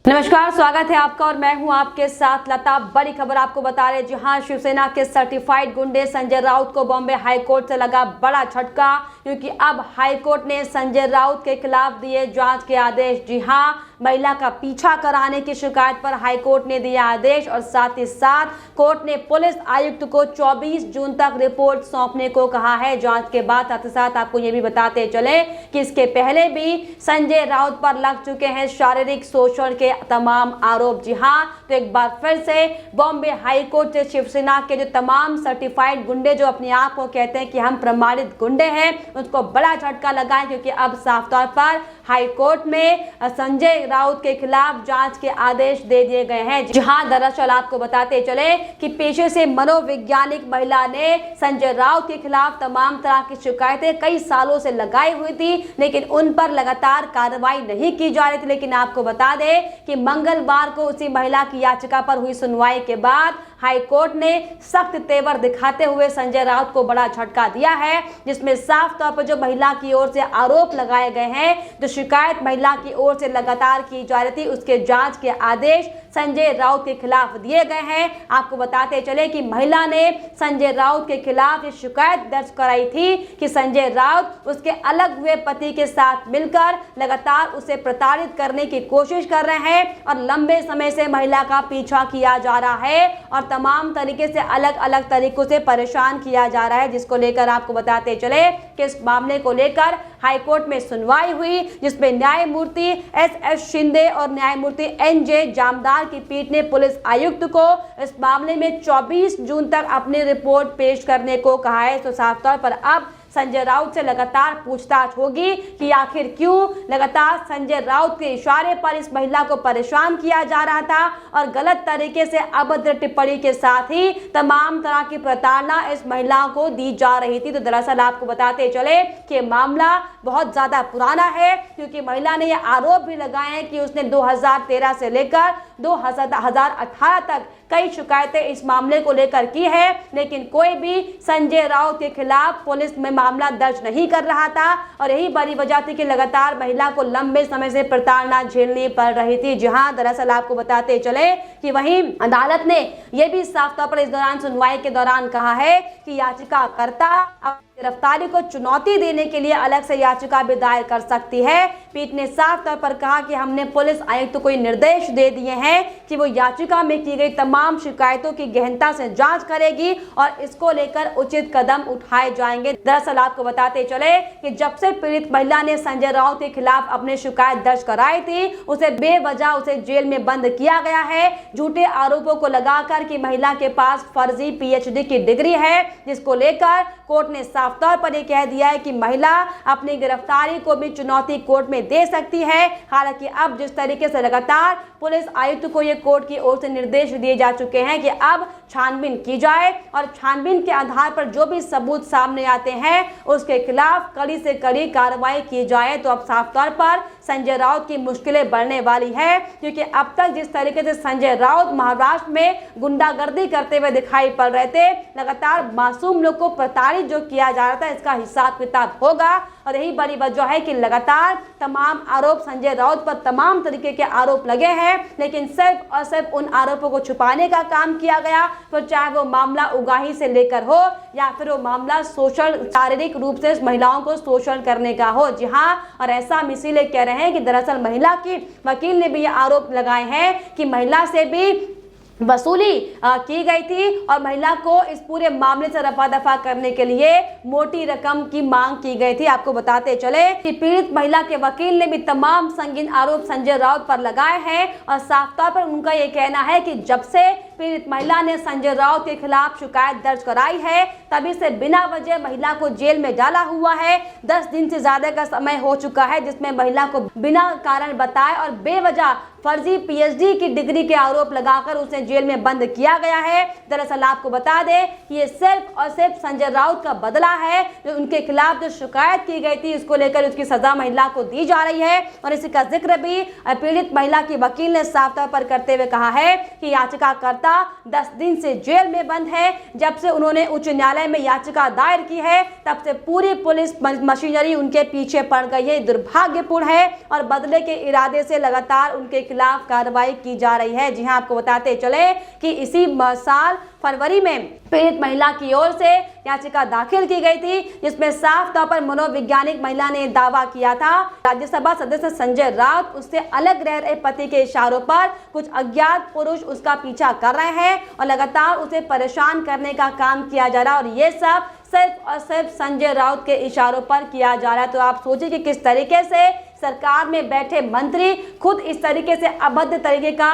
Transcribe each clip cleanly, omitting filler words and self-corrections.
नमस्कार, स्वागत है आपका और मैं हूं आपके साथ लता। बड़ी खबर आपको बता रहे, जहां शिवसेना के सर्टिफाइड गुंडे संजय राउत को बॉम्बे हाईकोर्ट से लगा बड़ा झटका, क्योंकि अब हाईकोर्ट ने संजय राउत के खिलाफ दिए जांच के आदेश। जी हां, महिला का पीछा कराने की शिकायत पर हाईकोर्ट ने दिया आदेश और साथ ही साथ कोर्ट ने पुलिस आयुक्त को 24 जून तक रिपोर्ट सौंपने को कहा है जांच के बाद। साथ ही साथ आपको ये भी बताते चले कि इसके पहले भी संजय राउत पर लग चुके हैं शारीरिक शोषण के तमाम आरोप। जी हां, तो एक बार फिर से बॉम्बे हाईकोर्ट से शिवसेना के जो तमाम सर्टिफाइड गुंडे जो अपने आप को कहते हैं कि हम प्रमाणित गुंडे हैं, उसको बड़ा झटका लगा है, क्योंकि अब साफ तौर पर हाईकोर्ट में संजय राउत के खिलाफ जांच के आदेश दे दिए गए हैं। जहां दरअसल आपको बताते चले कि पेशे से मनोवैज्ञानिक महिला ने संजय राउत के खिलाफ तमाम तरह की शिकायतें कई सालों से लगाई हुई थी, लेकिन उन पर लगातार कार्रवाई नहीं की जा रही थी। लेकिन आपको बता दें कि मंगलवार को उसी महिला की याचिका पर हुई सुनवाई के बाद हाईकोर्ट ने सख्त तेवर दिखाते हुए संजय राउत को बड़ा झटका दिया है, जिसमें साफ तौर पर जो महिला की ओर से आरोप लगाए गए हैं, जो शिकायत महिला की ओर से लगातार की जा रही थी, उसके जांच के आदेश संजय राउत के खिलाफ दिए गए हैं। आपको बताते चले कि महिला ने संजय राउत के खिलाफ ये शिकायत दर्ज कराई थी कि संजय राउत उसके अलग हुए पति के साथ मिलकर लगातार उसे प्रताड़ित करने की कोशिश कर रहे हैं और लंबे समय से महिला का पीछा किया जा रहा है और तमाम तरीके से अलग अलग तरीकों से परेशान किया जा रहा है, जिसको लेकर आपको बताते चले कि इस मामले को लेकर हाईकोर्ट में सुनवाई हुई, जिसमें न्यायमूर्ति एस शिंदे और न्यायमूर्ति NJ जामदार की पीठ ने पुलिस आयुक्त को इस मामले में 24 जून तक अपनी रिपोर्ट पेश करने को कहा है। तो साफ तौर पर अब संजय राउत से लगातार पूछताछ होगी कि आखिर क्यों लगातार संजय राउत के इशारे पर इस महिला को परेशान किया जा रहा था और गलत तरीके से अभद्र टिप्पणी के साथ ही तमाम तरह की प्रताड़ना इस महिला को दी जा रही थी। तो दरअसल आपको बताते चले कि मामला बहुत ज्यादा पुराना है, क्योंकि महिला ने यह आरोप भी लगाए हैं कि उसने 2013 से लेकर 2018 तक कई शिकायतें इस मामले को लेकर की है, लेकिन कोई भी संजय राउत के खिलाफ पुलिस में मामला दर्ज नहीं कर रहा था और यही बड़ी वजह थी कि लगातार महिला को लंबे समय से प्रताड़ना झेलनी पड़ रही थी। जहां दरअसल आपको बताते चले कि वहीं अदालत ने यह भी साफ तौर पर इस दौरान सुनवाई के दौरान कहा है कि याचिकाकर्ता गिरफ्तारी को चुनौती देने के लिए अलग से याचिका भी दायर कर सकती है। पीठ ने साफ तौर पर कहा कि हमने पुलिस आयुक्त को निर्देश दे दिए हैं कि वो याचिका में की गई तमाम शिकायतों की गहनता से जांच करेगी और इसको लेकर उचित कदम उठाए जाएंगे। दरअसल आपको बताते चले कि जब से पीड़ित महिला ने संजय राउत के खिलाफ अपनी शिकायत दर्ज कराई थी, उसे बेवजह उसे जेल में बंद किया गया है, झूठे आरोपों को लगाकर कि महिला के पास फर्जी PhD की डिग्री है, जिसको लेकर कोर्ट ने साफ तौर पर यह कह दिया है कि महिला अपनी गिरफ्तारी को भी चुनौती कोर्ट में दे सकती है। हालांकि अब जिस तरीके से लगातार पुलिस आयुक्त को ये कोर्ट की ओर से निर्देश दिए जा चुके हैं कि अब छानबीन की जाए और छानबीन के आधार पर जो भी सबूत सामने आते हैं उसके खिलाफ कड़ी से कड़ी कार्रवाई की जाए, तो अब साफ तौर पर संजय राउत की मुश्किलें बढ़ने वाली है, क्योंकि अब तक जिस तरीके से संजय राउत महाराष्ट्र में गुंडागर्दी करते हुए दिखाई पड़ रहे थे, लगातार मासूम लोग को प्रताड़ित जो किया जा रहा था, इसका हिसाब किताब होगा। और यही बड़ी वजह है कि लगातार तमाम आरोप संजय राउत पर तमाम तरीके के आरोप लगे हैं, लेकिन सिर्फ और सिर्फ उन आरोपों को छुपाने का काम किया गया, तो चाहे वो मामला उगाही से लेकर हो या फिर वो मामला शोषण, शारीरिक रूप से महिलाओं को शोषण करने का हो। जी हाँ, और ऐसा हम इसीलिए कह रहे हैं कि दरअसल महिला की वकील ने भी ये आरोप लगाए हैं कि महिला से भी वसूली की गई थी और महिला को इस पूरे मामले से रफा दफा करने के लिए मोटी रकम की मांग की गई थी। आपको बताते चले कि पीड़ित महिला के वकील ने भी तमाम संगीन आरोप संजय राउत पर लगाए हैं और साफ तौर पर उनका ये कहना है कि जब से पीड़ित महिला ने संजय राउत के खिलाफ शिकायत दर्ज कराई है, तभी से बिना वजह महिला को जेल में डाला हुआ है। 10 दिन से ज्यादा का समय हो चुका है जिसमें महिला को बिना कारण बताए और बेवजह फर्जी PhD की डिग्री के आरोप लगाकर उसे जेल में बंद किया गया है। दरअसल आपको बता दें कि ये सिर्फ और सिर्फ संजय राउत का बदला है, जो उनके खिलाफ जो शिकायत की गई थी उसको लेकर उसकी सजा महिला को दी जा रही है। और इसी का जिक्र भी पीड़ित महिला की वकील ने साफ तौर पर करते हुए कहा है कि याचिकाकर्ता माता 10 दिन से जेल में बंद है। जब से उन्होंने उच्च न्यायालय में याचिका दायर की है तब से पूरी पुलिस मशीनरी उनके पीछे पड़ गई है। दुर्भाग्यपूर्ण है और बदले के इरादे से लगातार उनके खिलाफ कार्रवाई की जा रही है। जी हां, आपको बताते चले कि इसी साल फरवरी में पीड़ित महिला की ओर से याचिका दाखिल की गई थी, जिसमें साफ तौर पर मनोवैज्ञानिक महिला ने दावा किया था राज्यसभा सदस्य संजय राउत उससे अलग रह रहे पति के इशारों पर कुछ अज्ञात पुरुष उसका पीछा कर रहे हैं और लगातार उसे परेशान करने का काम किया जा रहा है और ये सब सिर्फ और सिर्फ संजय राउत के इशारों पर किया जा रहा है। तो आप सोचिए कि किस तरीके से सरकार में बैठे मंत्री खुद इस तरीके से अभद्र तरीके का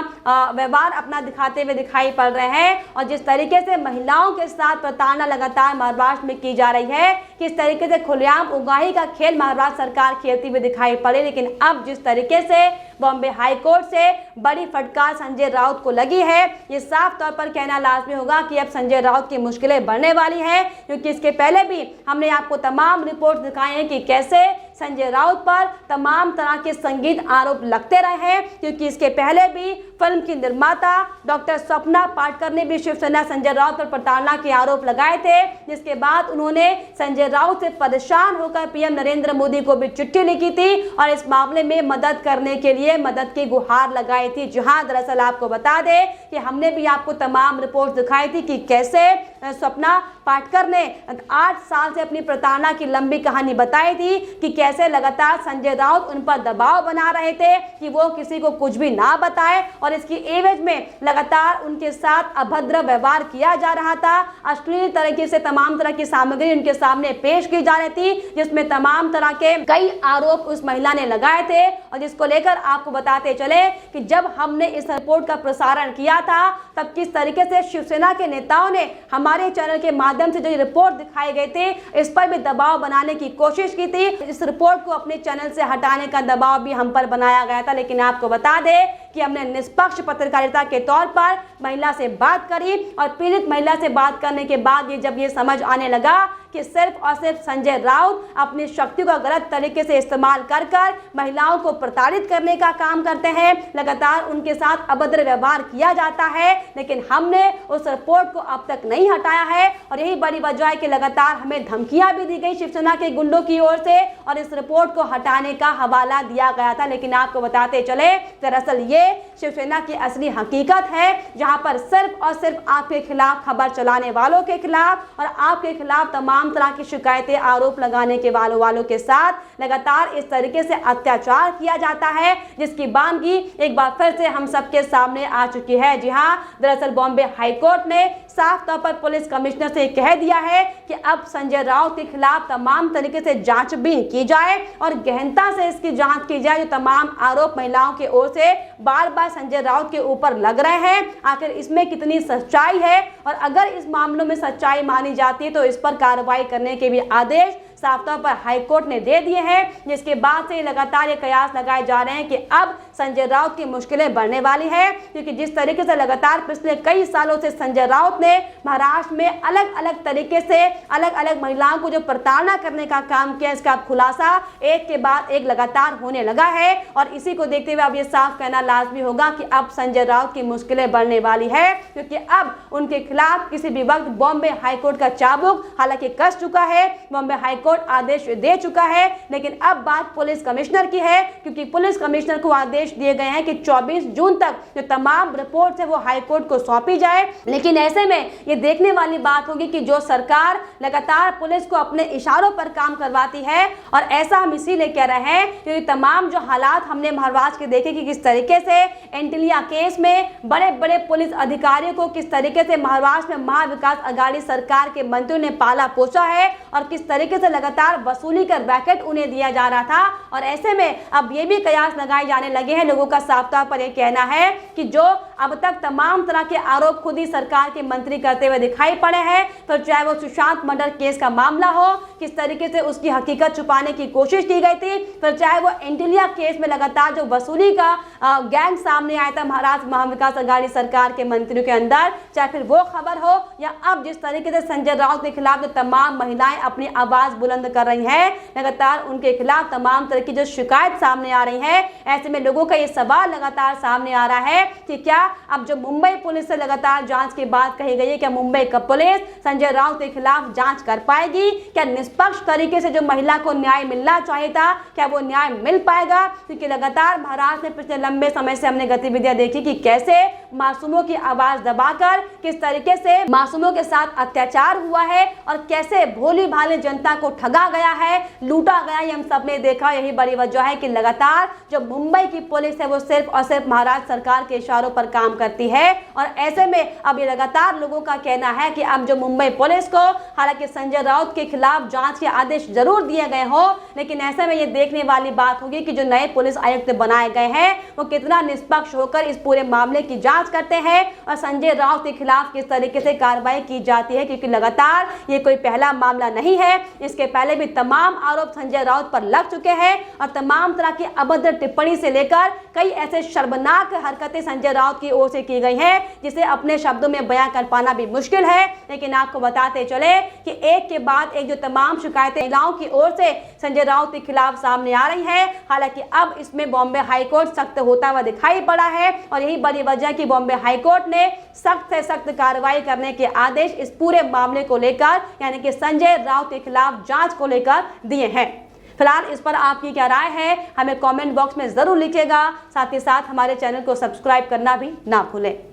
व्यवहार अपना दिखाते हुए दिखाई पड़ रहे हैं और जिस तरीके से महिलाओं के साथ प्रताड़ना लगातार महाराष्ट्र में की जा रही है, किस तरीके से खुलेआम उगाही का खेल महाराष्ट्र सरकार खेलती हुई दिखाई पड़े। लेकिन अब जिस तरीके से बॉम्बे हाईकोर्ट से बड़ी फटकार संजय राउत को लगी है, ये साफ तौर पर कहना लाजमी होगा कि अब संजय राउत की मुश्किलें बढ़ने वाली है, क्योंकि इसके पहले भी हमने आपको तमाम रिपोर्ट दिखाए हैं कि कैसे संजय राउत पर तमाम तरह के संगीन आरोप लगते रहे हैं। क्योंकि इसके पहले भी फिल्म की निर्माता डॉक्टर स्वप्ना पाटकर ने भी शिवसेना संजय राउत पर प्रताड़ना के आरोप लगाए थे, जिसके बाद उन्होंने संजय राउत से परेशान होकर पीएम नरेंद्र मोदी को भी चिट्ठी लिखी थी और इस मामले में मदद करने के लिए मदद की गुहार लगाई थी। जहां दरअसल आपको बता दें कि हमने भी आपको तमाम रिपोर्ट दिखाई थी कि कैसे स्वप्ना पाटकर ने 8 साल से अपनी प्रताड़ना की लंबी कहानी बताई थी कि कैसे लगातार संजय राउत उन पर दबाव बना रहे थे कि वो किसी को कुछ भी ना बताए और इसकी एवज में लगातार उनके साथ अभद्र व्यवहार किया जा रहा था। अश्लील तरीके से तमाम तरह की सामग्री उनके सामने पेश की जा रही थी, जिसमें तमाम तरह के कई आरोप उस महिला ने लगाए थे और जिसको लेकर आपको बताते चले कि जब हमने इस रिपोर्ट का प्रसारण किया था तब किस तरीके से शिवसेना के नेताओं ने हमारे चैनल के माध्यम से जो रिपोर्ट दिखाए गए थे इस पर भी दबाव बनाने की कोशिश की थी। इस रिपोर्ट को अपने चैनल से हटाने का दबाव भी हम पर बनाया गया था, लेकिन आपको बता दें कि हमने निष्पक्ष पत्रकारिता के तौर पर महिला से बात करी और पीड़ित महिला से बात करने के बाद जब ये समझ आने लगा कि सिर्फ और सिर्फ संजय राउत अपनी शक्ति का गलत तरीके से इस्तेमाल कर महिलाओं को प्रताड़ित करने का काम करते हैं, लगातार उनके साथ अभद्र व्यवहार किया जाता है, लेकिन हमने उस रिपोर्ट को अब तक नहीं हटाया है और यही बड़ी वजह है कि लगातार हमें धमकियां भी दी गई शिवसेना के गुंडों की ओर से और इस रिपोर्ट को हटाने का हवाला दिया गया था। लेकिन आपको बताते चले दरअसल ये शिवसेना की असली हकीकत है, जहां पर सिर्फ और सिर्फ आपके खिलाफ खबर चलाने वालों के खिलाफ और आपके खिलाफ तमाम तरह की शिकायतें आरोप लगाने के वालों के साथ लगातार इस तरीके से अत्याचार किया जाता है, जिसकी बानगी एक बार फिर से हम सबके सामने आ चुकी है। जी हां, दरअसल बॉम्बे हाईकोर्ट ने साफ तौर पर पुलिस कमिश्नर से कह दिया है कि अब संजय राउत के खिलाफ तमाम तरीके से जांचबीन की जाए और गहनता से इसकी जांच की जाए। जो तमाम आरोप महिलाओं की ओर से बार बार संजय राउत के ऊपर लग रहे हैं, आखिर इसमें कितनी सच्चाई है और अगर इस मामलों में सच्चाई मानी जाती है तो इस पर कार्रवाई करने के भी आदेश साफ तौर पर हाईकोर्ट ने दे दिए हैं, जिसके बाद से लगातार ये कयास लगाए जा रहे हैं कि अब संजय राउत की मुश्किलें बढ़ने वाली है, क्योंकि जिस तरीके से लगातार पिछले कई सालों से संजय राउत ने महाराष्ट्र में अलग अलग तरीके से अलग अलग महिलाओं को जो प्रताड़ना करने का काम किया, इसका खुलासा एक के बाद एक लगातार होने लगा है और इसी को देखते हुए अब ये साफ कहना लाजमी होगा कि अब संजय राउत की मुश्किलें बढ़ने वाली है, क्योंकि अब उनके खिलाफ किसी भी वक्त बॉम्बे हाईकोर्ट का चाबुक हालांकि कस चुका है, बॉम्बे हाईकोर्ट आदेश दे चुका है, लेकिन अब बात पुलिस कमिश्नर की है, क्योंकि पुलिस कमिश्नर को आदेश दिए गए हैं कि 24 जून तक जो तमाम रिपोर्ट है वो हाईकोर्ट को सौंपी जाए। लेकिन ऐसे में ये देखने वाली बात होगी कि जो सरकार लगातार पुलिस को अपने इशारों पर काम करवाती है, और ऐसा हम इसीलिए कह रहे हैं क्योंकि तमाम जो हालात हमने महाराष्ट्र के देखे कि किस तरीके से एंटिलिया केस में बड़े बड़े पुलिस अधिकारियों को किस तरीके से महाराष्ट्र में महाविकास आघाड़ी सरकार के मंत्रियों ने पाला पोसा है और किस तरीके से लगातार वसूली का रैकेट उन्हें दिया जा रहा था। और ऐसे में अब ये भी कयास लगाए जाने लगे हैं, लोगों का साफ तौर पर यह कहना है कि जो अब तक तमाम तरह के आरोप खुद ही सरकार के मंत्री करते हुए दिखाई पड़े हैं, तो चाहे वो सुशांत मर्डर केस का मामला हो, किस तरीके से उसकी हकीकत छुपाने की कोशिश की गई थी, फिर चाहे वो एंटिलिया केस में लगातार जो वसूली का गैंग सामने आया था महाराष्ट्र महाविकास आघाड़ी सरकार के मंत्रियों के अंदर, चाहे फिर वो खबर हो या अब जिस तरीके से संजय राउत के खिलाफ जो तमाम महिलाएं अपनी आवाज बुलंद कर रही है, लगातार उनके खिलाफ तमाम तरह की जो शिकायत सामने आ रही है। ऐसे में लोगों का ये सवाल लगातार सामने आ रहा है कि क्या अब जो मुंबई पुलिस से लगातार जांच की बात कही गई है, क्या मुंबई का पुलिस संजय राउत के खिलाफ जांच कर पाएगी? क्या निष्पक्ष तरीके से जो महिला को न्याय मिलना चाहिए था, क्या वो न्याय मिल पाएगा? क्योंकि लगातार महाराष्ट्र में पिछले लंबे समय से हमने गतिविधियां देखी कि कैसे मासूमों की आवाज दबाकर किस तरीके से मासूमों के साथ अत्याचार हुआ है और कैसे भोली भाली जनता को ठगा गया है, लूटा गया है, हम सब ने देखा। यही बड़ी वजह है कि लगातार जो मुंबई की पुलिस है वो सिर्फ और सिर्फ महाराष्ट्र सरकार के इशारों पर काम करती है। और ऐसे में अब ये लगातार लोगों का कहना है कि अब जो मुंबई पुलिस को हालांकि संजय राउत के खिलाफ जांच के आदेश जरूर दिए गए हो, लेकिन ऐसे में ये देखने वाली बात होगी कि जो नए पुलिस आयुक्त बनाए गए हैं वो कितना निष्पक्ष होकर इस पूरे मामले की जांच करते हैं और संजय राउत के खिलाफ किस तरीके से कार्रवाई की जाती है। क्योंकि लगातार ये कोई पहला मामला नहीं है, इसके पहले भी तमाम आरोप संजय राउत पर लग चुके हैं और तमाम तरह की अभद्र टिप्पणी से लेकर कई ऐसे शर्मनाक हरकतें संजय राउत की ओर से की गई हैं जिसे अपने शब्दों में बयां कर पाना भी मुश्किल है। लेकिन आपको बताते चले कि एक के बाद एक जो तमाम शिकायतें महिलाओं की ओर से संजय राउत के खिलाफ सामने आ रही हैं, हालांकि अब इसमें बॉम्बे हाईकोर्ट सख्त होता हुआ दिखाई पड़ा है और यही बड़ी वजह कि बॉम्बे हाईकोर्ट ने सख्त से सख्त कार्रवाई करने के आदेश इस पूरे मामले को लेकर यानी कि संजय राउत के खिलाफ जांच को लेकर दिए हैं। फिलहाल इस पर आपकी क्या राय है हमें कमेंट बॉक्स में जरूर लिखिएगा। साथ ही साथ हमारे चैनल को सब्सक्राइब करना भी ना भूलें।